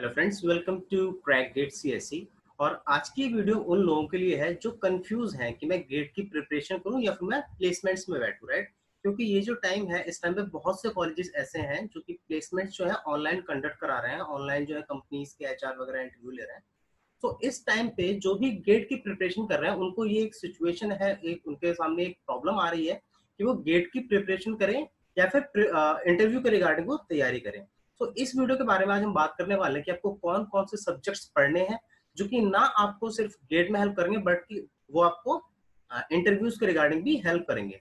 Hello friends, welcome to crack GATE CSC. और आज की वीडियो उन लोगों के लिए है जो कंफ्यूज हैं कि मैं गेट की प्रिपरेशन करूं या फिर मैं प्लेसमेंट्स में बैठूं, राइट। क्योंकि ये जो टाइम है, इस टाइम पे बहुत से कॉलेजेस ऐसे हैं जो कि प्लेसमेंट्स जो है ऑनलाइन कंडक्ट करा रहे हैं, ऑनलाइन जो है कंपनीज के एचआर वगैरह इंटरव्यू ले रहे हैं। तो इस टाइम पे जो भी गेट की प्रिपरेशन कर रहे हैं उनको ये एक सिचुएशन है, एक उनके सामने एक प्रॉब्लम आ रही है कि वो गेट की प्रिपरेशन करें या फिर इंटरव्यू के रिगार्डिंग वो तैयारी करें। तो इस वीडियो के बारे में आज हम बात करने वाले हैं कि आपको कौन कौन से सब्जेक्ट्स पढ़ने हैं जो कि ना आपको सिर्फ गेट में हेल्प करेंगे बट कि वो आपको इंटरव्यूज के रिगार्डिंग भी हेल्प करेंगे।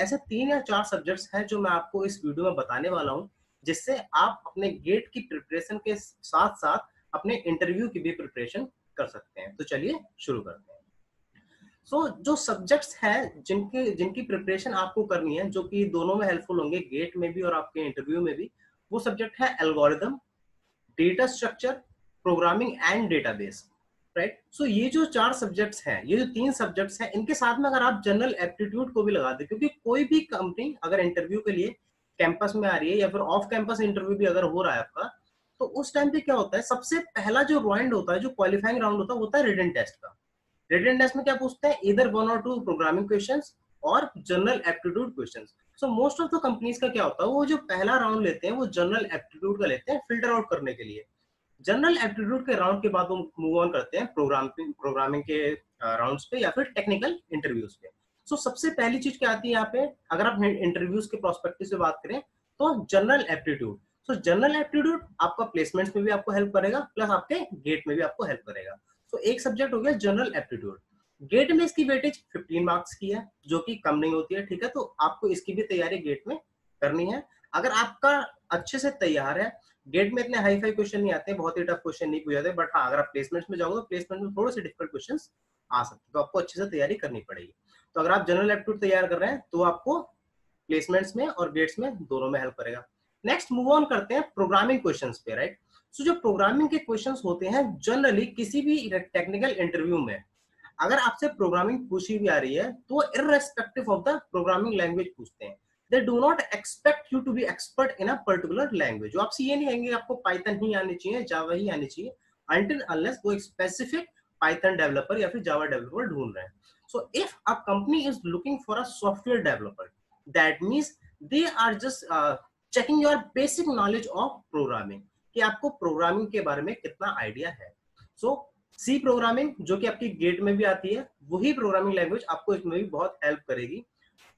ऐसे 3 या 4 सब्जेक्ट्स हैं जो मैं आपको इस वीडियो में बताने वाला हूं, जिससे आप अपने गेट की प्रिपरेशन के साथ साथ अपने इंटरव्यू की भी प्रिपरेशन कर सकते हैं। तो चलिए शुरू करते हैं। जो सब्जेक्ट्स हैं जिनके जिनकी प्रिपरेशन आपको करनी है, जो कि दोनों में हेल्पफुल होंगे, गेट में भी और आपके इंटरव्यू में भी, वो सब्जेक्ट है algorithm, data structure, programming and database, right. ये जो 4 सब्जेक्ट्स हैं, ये जो 3 सब्जेक्ट्स हैं, इनके साथ में अगर आप जनरल एप्टीट्यूड को भी लगा दें, क्योंकि कोई भी कंपनी अगर इंटरव्यू के लिए कैंपस में आ रही है या फिर ऑफ कैंपस इंटरव्यू भी अगर हो रहा है आपका, तो उस टाइम पे क्या होता है, सबसे पहला जो राउंड होता है, जो क्वालिफाइंग राउंड होता है, वो होता है रिटन टेस्ट का। रिटन टेस्ट में क्या पूछते हैं, इधर 1 और 2 प्रोग्रामिंग क्वेश्चंस और general aptitude questions. Most of the companies का क्या होता है, वो जो पहला राउंड लेते हैं वो जनरल एप्टीट्यूड का लेते हैं फिल्टर आउट करने के लिए। जनरल एप्टीट्यूड के राउंड के बाद वो मूव ऑन करते हैं प्रोग्रामिंग के राउंड्स पे या फिर टेक्निकल इंटरव्यूज पे। सबसे पहली चीज क्या आती है यहाँ पे, अगर आप इंटरव्यूज के प्रोस्पेक्टिव से बात करें, तो जनरल एप्टीट्यूड। जनरल एप्टीट्यूड आपका प्लेसमेंट्स में भी आपको हेल्प करेगा, प्लस आपके गेट में भी आपको हेल्प करेगा। एक सब्जेक्ट हो गया जनरल एप्टीट्यूड। गेट में इसकी वेटेज 15 मार्क्स की है, जो कि कम नहीं होती है, ठीक है। तो आपको इसकी भी तैयारी गेट में करनी है। अगर आपका अच्छे से तैयार है, गेट में इतने हाई फाई क्वेश्चन नहीं आते, बहुत ही टफ क्वेश्चन नहीं पूछे जाते, बट हाँ, अगर आप प्लेसमेंट में जाओगे तो प्लेसमेंट में थोड़े से डिफिकल्ट क्वेश्चन आ सकते हैं, तो आपको अच्छे से तैयारी करनी पड़ेगी। तो अगर आप जनरल एप्टीट्यूड तैयार कर रहे हैं तो आपको प्लेसमेंट्स में और गेट्स में दोनों में हेल्प करेगा। नेक्स्ट मूव ऑन करते हैं प्रोग्रामिंग क्वेश्चंस पे, राइट। जो प्रोग्रामिंग के क्वेश्चंस होते हैं, जनरली किसी भी टेक्निकल इंटरव्यू में अगर आपसे प्रोग्रामिंग पूछी भी आ रही है, तो irrespective of the programming language पूछते हैं। They do not expect you to be expert in a particular language. जो आपसे ये नहीं कहेंगे आपको पाइथन ही आनी चाहिए, जावा ही आनी चाहिए, अनटिल अनलेस वो एक स्पेसिफिक पाइथन डेवलपर या फिर जावा डेवलपर ढूंढ रहे हैं। If a company is looking for a software developer, that means they are just checking your basic knowledge of programming, कि आपको प्रोग्रामिंग के बारे में कितना आइडिया है। सी प्रोग्रामिंग, जो कि आपकी गेट में भी आती है, वही प्रोग्रामिंग लैंग्वेज आपको इसमें भी बहुत हेल्प करेगी।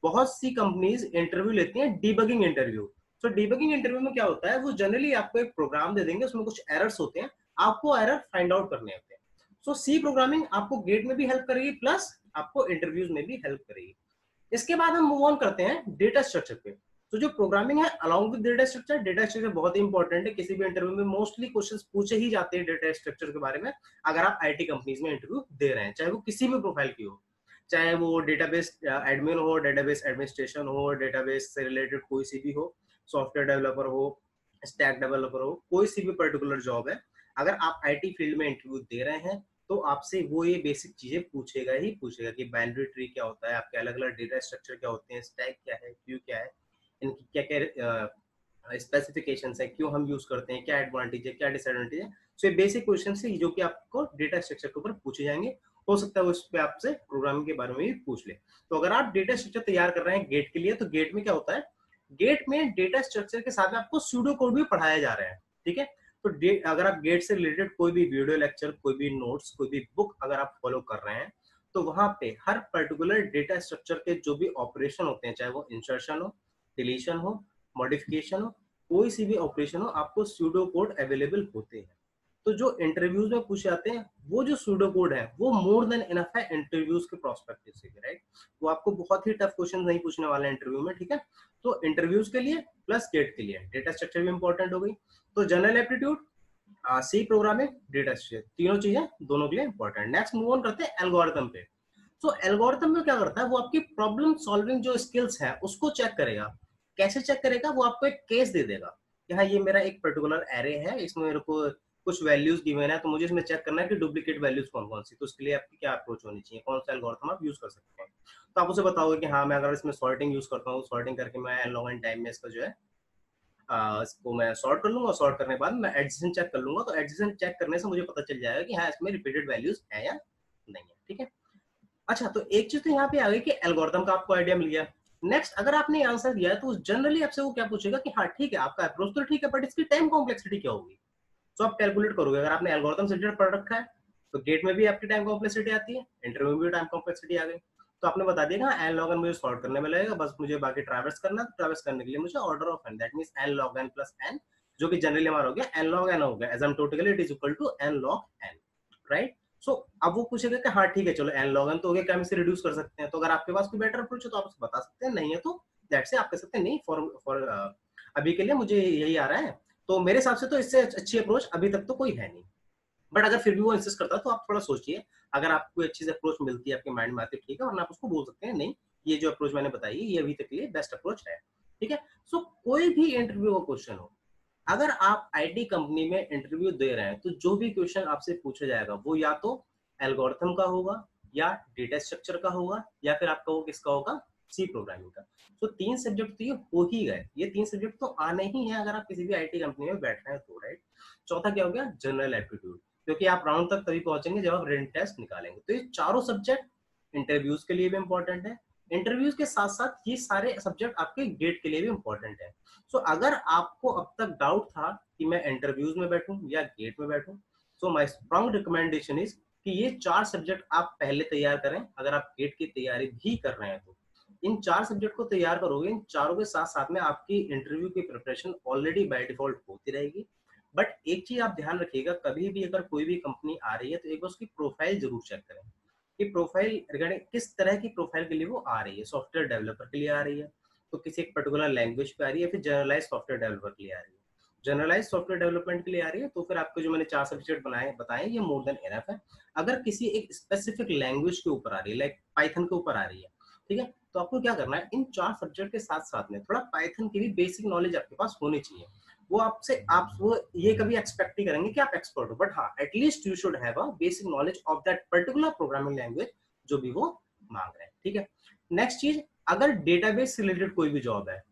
बहुत सी कंपनीज इंटरव्यू लेती हैं डीबगिंग इंटरव्यू। डीबगिंग इंटरव्यू में क्या होता है, वो जनरली आपको एक प्रोग्राम दे देंगे, उसमें कुछ एरर्स होते हैं, आपको एरर फाइंड आउट करने होते हैं। सी प्रोग्रामिंग आपको गेट में भी हेल्प करेगी, प्लस आपको इंटरव्यूज में भी हेल्प करेगी। इसके बाद हम मूव ऑन करते हैं डेटा स्ट्रक्चर पे। जो प्रोग्रामिंग है अलॉन्ग विद डेटा स्ट्रक्चर बहुत ही इंपॉर्टेंट है। किसी भी इंटरव्यू में मोस्टली क्वेश्चंस पूछे ही जाते हैं डेटा स्ट्रक्चर के बारे में, अगर आप आईटी कंपनीज में इंटरव्यू दे रहे हैं, चाहे वो किसी भी प्रोफाइल की हो, चाहे वो डेटाबेस एडमिन हो, डेटाबेस एडमिनिस्ट्रेशन हो, डेटाबेस से रिलेटेड कोई सी भी हो, सॉफ्टवेयर डेवलपर हो, स्टैक डेवलपर हो, कोई सी भी पर्टिकुलर जॉब है, अगर आप आईटी फील्ड में इंटरव्यू दे रहे हैं तो आपसे वो ये बेसिक चीजें पूछेगा ही पूछेगा कि बाइनरी ट्री क्या होता है, आपके अलग अलग डेटा स्ट्रक्चर क्या होते हैं, स्टैक क्या है, क्यू क्या है, इनकी क्या क्या स्पेसिफिकेशंस है, क्यों हम यूज करते हैं, क्या एडवांटेज है, क्या डिसएडवांटेज है। ये बेसिक क्वेश्चन है जो कि आपको डेटा स्ट्रक्चर के ऊपर पूछे जाएंगे। हो सकता है उस पे आपसे प्रोग्रामिंग के बारे में भी पूछ ले। तो अगर आप डेटा स्ट्रक्चर तैयार कर रहे हैं गेट के लिए, तो गेट में क्या होता है, गेट में डेटा स्ट्रक्चर के साथ में आपको सूडो कोड भी पढ़ाया जा रहा है, ठीक है। अगर आप गेट से रिलेटेड कोई भी वीडियो लेक्चर, कोई भी नोट्स, कोई भी बुक अगर आप फॉलो कर रहे हैं, तो वहां पे हर पर्टिकुलर डेटा स्ट्रक्चर के जो भी ऑपरेशन होते हैं, चाहे वो इंसर्शन हो, डिलीशन हो, मॉडिफिकेशन हो, कोई सी भी ऑपरेशन हो, आपको सूडो कोड अवेलेबल होते हैं। तो जो इंटरव्यूज में पूछे जाते हैं, वो जो सूडो कोड है वो मोर देन इनफ है इंटरव्यूज के प्रोस्पेक्टिव से, राइट। वो आपको बहुत ही टफ क्वेश्चन नहीं पूछने वाले इंटरव्यू में, ठीक है। तो इंटरव्यूज के लिए प्लस गेट के लिए डेटा स्ट्रक्चर भी इंपॉर्टेंट हो गई। तो general aptitude, C programming, data structure, तीनों चीजें दोनों के लिए इंपॉर्टेंट। नेक्स्ट मूव ऑन करते हैं एल्गोरिथम पे। एल्गोरिथम में क्या करता है, वो आपकी प्रॉब्लम सॉल्विंग जो स्किल्स है उसको चेक करेगा। कैसे चेक करेगा, वो आपको एक केस दे देगा कि हाँ, ये मेरा एक पर्टिकुलर एरे है, इसमें मेरे को कुछ वैल्यूज गिवन है, तो मुझे इसमें चेक करना है कि डुप्लीकेट वैल्यूज कौन कौन सी। तो उसके लिए आपकी क्या अप्रोच होनी चाहिए, कौन सा एल्गोरिथम आप यूज कर सकते हैं। तो आप उसे बताओगे कि हाँ, मैं अगर इसमें सॉर्टिंग यूज करता हूँ, सॉर्टिंग करके मैं लॉन्ग एंड टाइम में इसका जो है इसको मैं सॉर्ट कर लूंगा, सॉर्ट करने के बाद मैं एडजेसेंट चेक कर लूंगा, तो एडजेसेंट चेक करने से मुझे पता चल जाएगा कि हाँ इसमें रिपीटेड वैल्यूज है या नहीं है। ठीक है, अच्छा तो एक चीज तो यहाँ पे आ गई कि एल्गोरिथम का आपको आइडिया मिल गया। नेक्स्ट अगर आपने आंसर दिया है तो जनरली आपसे वो क्या पूछेगा कि हाँ ठीक है आपका अप्रोच तो ठीक है बट इसकी टाइम कॉम्प्लेक्सिटी क्या होगी। तो आप कैलकुलेट करोगे, अगर आपने एल्गोरिथम सब्जेक्ट पढ़ रखा है तो गेट में भी आपकी टाइम कॉम्प्लेक्सिटी आती है, इंटरव्यू में भी टाइम कॉम्प्लेक्सिटी आ गई, तो आपने बता दिया एन लॉग एन मुझे सॉल्व करने में लगेगा, बस मुझे बाकी ट्रैवर्स करना, ट्रैवर्स करने के लिए मुझे order of n, that means n log n plus n, जो कि जनरली हमारा हो गया एन लॉग एन हो गया, asymptotically it is equal to n log n, right. So अब वो पूछेगा कि हाँ ठीक है चलो एन लॉग एन तो हो गया, क्या हम इसे रिड्यूस कर सकते हैं, तो अगर आपके पास कोई बेटर अप्रोच है तो आप बता सकते हैं, नहीं है तो दैट से आप कह सकते हैं नहीं फॉर अभी के लिए मुझे यही आ रहा है, तो मेरे हिसाब से तो इससे अच्छी अप्रोच अभी तक तो कोई है नहीं। बट अगर फिर भी वो इंसिस्ट करता है तो आप थोड़ा सोचिए, अगर आपको अच्छी से अप्रोच मिलती है आपके माइंड में आती है ठीक है, वरना आप उसको बोल सकते हैं नहीं ये जो अप्रोच मैंने बताई ये अभी तक के लिए बेस्ट अप्रोच है। ठीक है, सो कोई भी इंटरव्यू का क्वेश्चन हो, अगर आप आईटी कंपनी में इंटरव्यू दे रहे हैं तो जो भी क्वेश्चन आपसे पूछा जाएगा वो या तो एल्गोरिथम का होगा या डेटा स्ट्रक्चर का होगा या फिर आपका वो किसका होगा, सी प्रोग्रामिंग का। तो तीन सब्जेक्ट तो ये हो ही गए, ये तीन सब्जेक्ट तो आने ही है अगर आप किसी भी आईटी कंपनी में बैठ रहे हैं तो, राइट। चौथा क्या हो गया, जनरल एप्टीट्यूड, क्योंकि आप राउंड तक तभी पहुंचेंगे जब आप रिटन टेस्ट निकालेंगे। तो ये चारों सब्जेक्ट इंटरव्यूज के लिए भी इंपॉर्टेंट है, इंटरव्यूज के साथ साथ ये सारे सब्जेक्ट आपके गेट के लिए भी इंपॉर्टेंट है। सो अगर आपको अब तक डाउट था कि मैं इंटरव्यूज में बैठूं या गेट में बैठूं, so my strong recommendation is कि ये चार सब्जेक्ट आप पहले तैयार करें। अगर आप गेट की तैयारी भी कर रहे हैं तो इन चार सब्जेक्ट को तैयार करोगे, इन चारों के साथ साथ में आपकी इंटरव्यू की प्रिपरेशन ऑलरेडी बाय डिफॉल्ट होती रहेगी। बट एक चीज आप ध्यान रखिएगा, कभी भी अगर कोई भी कंपनी आ रही है तो एक बार उसकी प्रोफाइल जरूर चेक करें कि प्रोफाइल रिगार्डिंग किस तरह की प्रोफाइल के लिए वो आ रही है, सॉफ्टवेयर डेवलपर के लिए आ रही है तो किसी एक पर्टिकुलर लैंग्वेज पे आ रही है, फिर जनरलाइज सॉफ्टवेयर डेवलपर के लिए आ रही है, जनरलाइज सॉफ्टवेयर डेवलपमेंट के लिए आ रही है तो फिर आपको जो मैंने चार सब्जेक्ट बनाए बताए ये मोर देन इनफ है। अगर किसी एक स्पेसिफिक लैंग्वेज के ऊपर आ रही है, लाइक पाइथन के ऊपर आ रही है, ठीक है, तो आपको क्या करना है, इन चार सब्जेक्ट के साथ साथ में थोड़ा पाइथन की भी बेसिक नॉलेज आपके पास होनी चाहिए। वो आपसे आप वो ये कभी एक्सपेक्ट नहीं करेंगे कि आप एक्सपर्ट हो, बट हाँ at least you should have a basic knowledge of that particular programming language जो भी वो मांग रहे हैं। ठीक है, नेक्स्ट चीज, अगर डेटाबेस से रिलेटेड कोई भी जॉब है,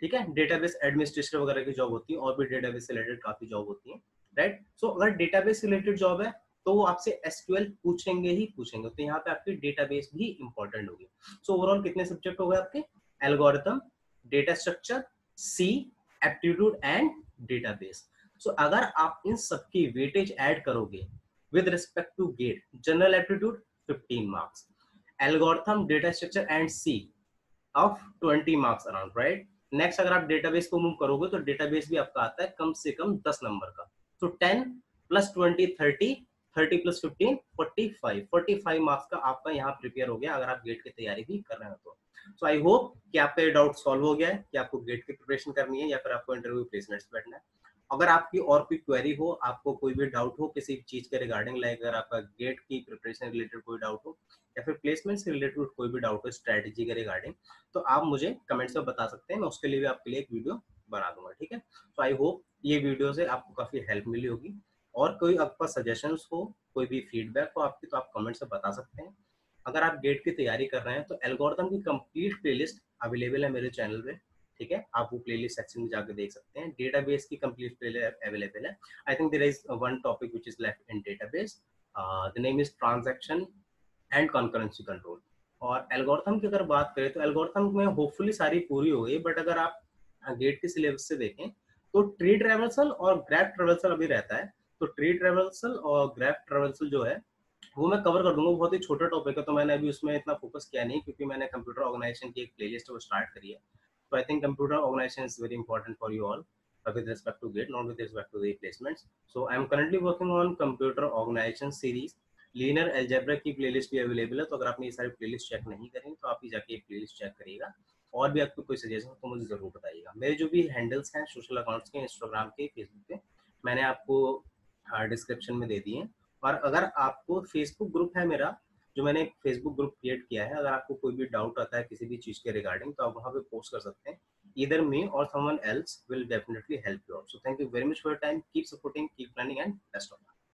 ठीक है, डेटाबेस एडमिनिस्ट्रेशन वगैरह की जॉब होती है और भी डेटाबेस से रिलेटेड काफी जॉब होती है, राइट। सो अगर डेटाबेस से रिलेटेड जॉब है तो वो आपसे एसक्यूएल पूछेंगे ही पूछेंगे, तो यहाँ पे आपकी डेटाबेस भी इंपॉर्टेंट होगी। सो ओवरऑल कितने सब्जेक्ट हो गए आपके, algorithm, data structure, C, aptitude and database. So अगर आप इन सबकी वेटेज ऐड करोगे with respect to GATE, general aptitude 15 marks, algorithm, data structure and C of 20 marks around, right. Next अगर आप डेटाबेस को मूव करोगे तो डेटाबेस भी आपका आता है कम से कम 10 नंबर का, तो 10 प्लस 20 30, 30 प्लस 15 45, 45 मार्क्स का आपका यहाँ प्रिपेयर हो गया अगर आप गेट की तैयारी भी कर रहे हो तो। सो आई होप कि आपका ये डाउट सॉल्व हो गया है कि आपको गेट की प्रिपरेशन करनी है या फिर आपको इंटरव्यू प्लेसमेंट्स बैठना है। अगर आपकी और कोई क्वेरी हो, आपको कोई भी डाउट हो किसी चीज के रिगार्डिंग, लाइक अगर आपका गेट की प्रिपरेशन रिलेटेड कोई डाउट हो या फिर प्लेसमेंट से रिलेटेड कोई भी डाउट हो स्ट्रेटेजी के रिगार्डिंग, तो आप मुझे कमेंट्स में बता सकते हैं, मैं उसके लिए भी आपके लिए एक वीडियो बना दूंगा। ठीक है, तो आई होप ये वीडियो से आपको काफी हेल्प मिली होगी, और कोई आपका सजेशंस हो, कोई भी फीडबैक हो आपकी, तो आप कमेंट से बता सकते हैं। अगर आप गेट की तैयारी कर रहे हैं तो एल्गोरिथम की कंप्लीट प्लेलिस्ट अवेलेबल है मेरे चैनल पे, ठीक है, आप वो प्लेलिस्ट सेक्शन में जाकर देख सकते हैं। डेटाबेस की कंप्लीट प्लेलिस्ट अवेलेबल है। I think there is one topic which is left in database, the name is transaction and concurrency control. और एल्गोरिथम की अगर बात करें तो एल्गोरिथम में होपफुली सारी पूरी हो गई, बट अगर आप गेट के सिलेबस से देखें तो ट्री ट्रेवर्सल और ग्राफ ट्रेवर्सल अभी रहता है। तो ट्री ट्रेवर्सल और ग्राफ ट्रेवर्सल जो है वो मैं कवर कर दूंगा, बहुत ही छोटा टॉपिक है तो मैंने अभी उसमें इतना फोकस किया नहीं, क्योंकि मैंने कंप्यूटर ऑर्गेनाइजेशन की एक प्लेलिस्ट वो स्टार्ट करी है। तो I think computer organisation is very important for you all with respect to gate, not with respect to the placements. So I am currently working on computer organization series, linear algebra की playlist भी available है, तो अगर आपने ये सारी playlist check नहीं करें तो आप ही जाके प्लेलिस्ट चेक करिएगा। और भी आपको कोई सजेशन हो तो मुझे जरूर बताइएगा। मेरे जो भी हैंडल्स हैं सोशल अकाउंट्स के, इंस्टाग्राम के, फेसबुक पे, मैंने आपको डिस्क्रिप्शन में दे दिए हैं। और अगर आपको फेसबुक ग्रुप है मेरा, जो मैंने फेसबुक ग्रुप क्रिएट किया है, अगर आपको कोई भी डाउट आता है किसी भी चीज़ के रिगार्डिंग तो आप वहाँ पे पोस्ट कर सकते हैं। Either me or someone else will definitely help you out. So thank you very much for your time. Keep supporting, keep planning, and best of luck.